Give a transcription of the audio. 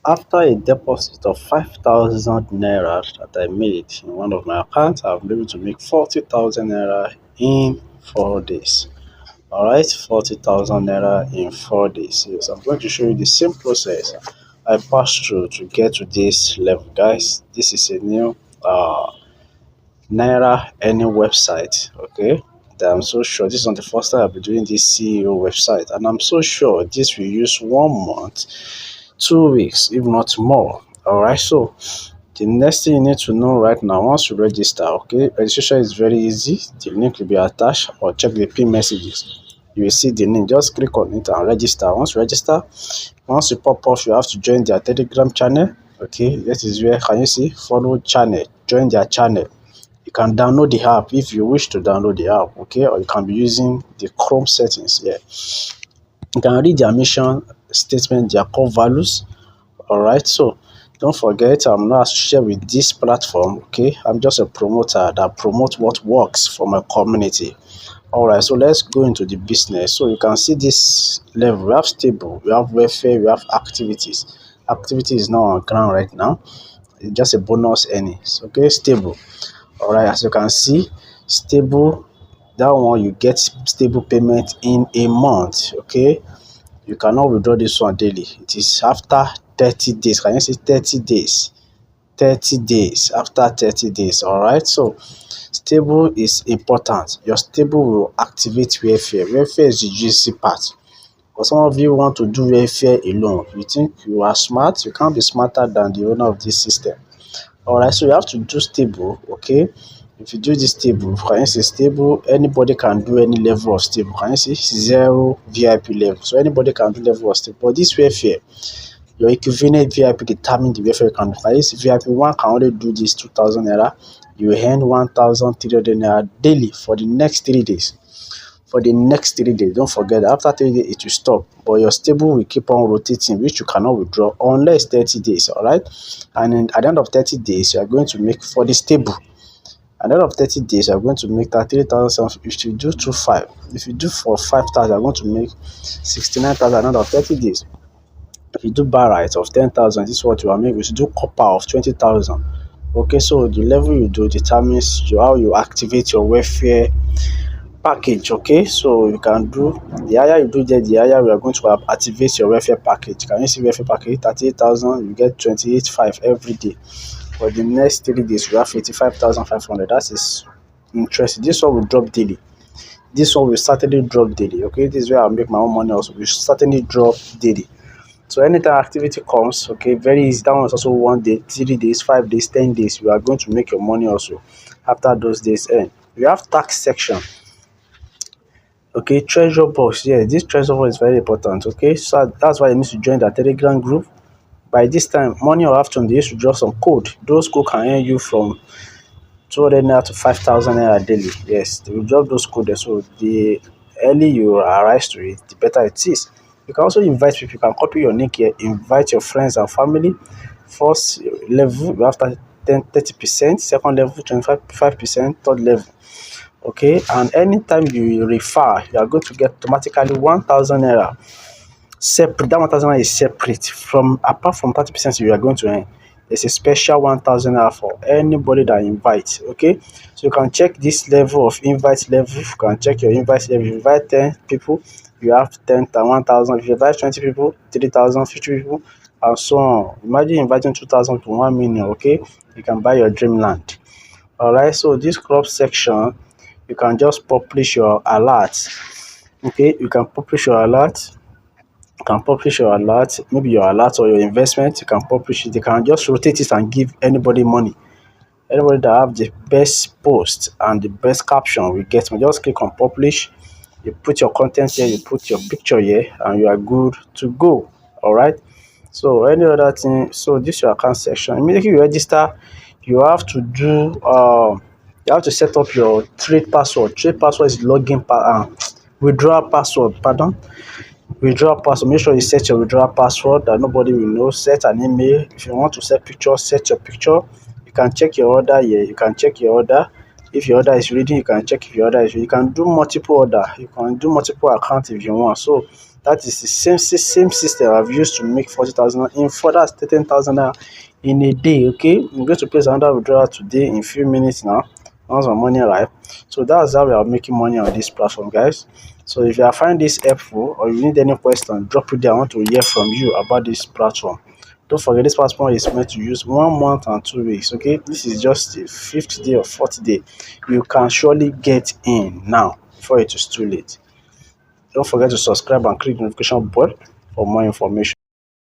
After a deposit of 5,000 naira that I made in one of my accounts, I've been able to make 40,000 naira in 4 days. Alright, 40,000 naira in 4 days. Yes, I'm going to show you the same process I passed through to get to this level. Guys, this is a new naira earning website. Okay, that I'm so sure this is not the first time I'll be doing this CEO website, and I'm so sure this will use 1 month, 2 weeks, if not more. Alright, so the next thing you need to know right now, once you register, okay, registration is very easy. The link will be attached, or check the pin messages. You will see the link. Just click on it and register. Once you register, once you pop off, you have to join their Telegram channel. Okay, this is where, can you see, follow channel, join their channel. You can download the app if you wish to download the app, okay, or you can be using the Chrome settings here. You can read their mission statement, their core values. All right, so don't forget, I'm not associated with this platform. Okay, I'm just a promoter that promotes what works for my community. All right, so let's go into the business. So you can see this level. We have stable, we have welfare, we have activities. Activity is now on ground right now. It's just a bonus earnings. Okay, stable. All right, as you can see, stable. That one you get stable payment in a month. Okay, you cannot withdraw this one daily. It is after 30 days. Can you see 30 days? 30 days. After 30 days. All right. So stable is important. Your stable will activate welfare. Welfare is the juicy part. But some of you want to do welfare alone. You think you are smart. You can't be smarter than the owner of this system. All right. So you have to do stable. Okay. If you do this stable, can you see stable? Anybody can do any level of stable. Can you see zero VIP level? So anybody can do level of stable. But this welfare, your equivalent VIP determine the welfare you can do. This VIP one can only do this 2,000 naira. You earn 1,300 naira daily for the next 3 days. For the next 3 days, don't forget that after 3 days it will stop. But your stable will keep on rotating, which you cannot withdraw unless 30 days. All right, and then at the end of 30 days, you are going to make for the stable. At the end of 30 days, you are going to make 33,000. If you do 25, if you do for 5,000, you are going to make 69,000 at the end of 30 days. If you do barite of 10,000, this is what you are making. If you do copper of 20,000, okay, so the level you do determines how you activate your welfare package. Okay, so you can do, the higher you do there, the higher we are going to activate your welfare package. Can you see welfare package 38,000? You get 28,500 every day. For the next 3 days, we have 85,500. That is interesting. This one will drop daily. This one will certainly drop daily. Okay, this is where I'll make my own money also. We certainly drop daily. So anytime activity comes, okay, very easy. That one is also 1 day, 3 days, 5 days, 10 days. You are going to make your money also after those days end. We have tax section. Okay, treasure box. Yeah, this treasure box is very important. Okay, so that's why you need to join the Telegram group. By this time, morning or afternoon, they used to draw some code. Those code can earn you from 200 naira to 5,000 naira daily. Yes, they will drop those codes. So the early you arise to it, the better it is. You can also invite people. You can copy your link here, invite your friends and family. First level, you have 30%, second level, 25%, third level. Okay, and anytime you refer, you are going to get automatically 1,000 naira. Separate, that 1,000 naira is separate from, apart from 30% you are going to earn. There's a special 1,000 naira for anybody that invites. Okay, so you can check this level of invite level. You can check your invite level. If you invite 10 people, you have 10 and 1,000. If you invite 20 people, 3,000, 50 people, and so on. Imagine inviting 2,000 to 1 million. Okay, you can buy your dreamland. All right, so this crop section, you can just publish your alert. Okay, you can publish your alert. You can publish your alert, maybe your alert or your investment. You can publish it. You can just rotate it and give anybody money. Anybody that have the best post and the best caption will get me. Just click on publish. You put your content here, you put your picture here, and you are good to go. All right. So any other thing, so this is your account section. Immediately you register, you have to do you have to set up your trade password. Trade password is login withdrawal password, pardon. Withdrawal password. Make sure you set your withdrawal password that nobody will know. Set an email. If you want to set picture, set your picture. You can check your order here. You can check your order. If your order is reading, you can check if your order is reading. You can do multiple order. You can do multiple accounts if you want. So That is the same system I've used to make 40,000 in further 13,000 in a day. Okay, I'm going to place another withdrawal today in few minutes now. Once my money arrive. So that's how we are making money on this platform, guys. So if you are finding this helpful or you need any question, drop it there. I want to hear from you about this platform. Don't forget, this platform is meant to use 1 month and 2 weeks. Okay, this is just the fifth day or fourth day. You can surely get in now before it is too late. Don't forget to subscribe and click the notification bell for more information.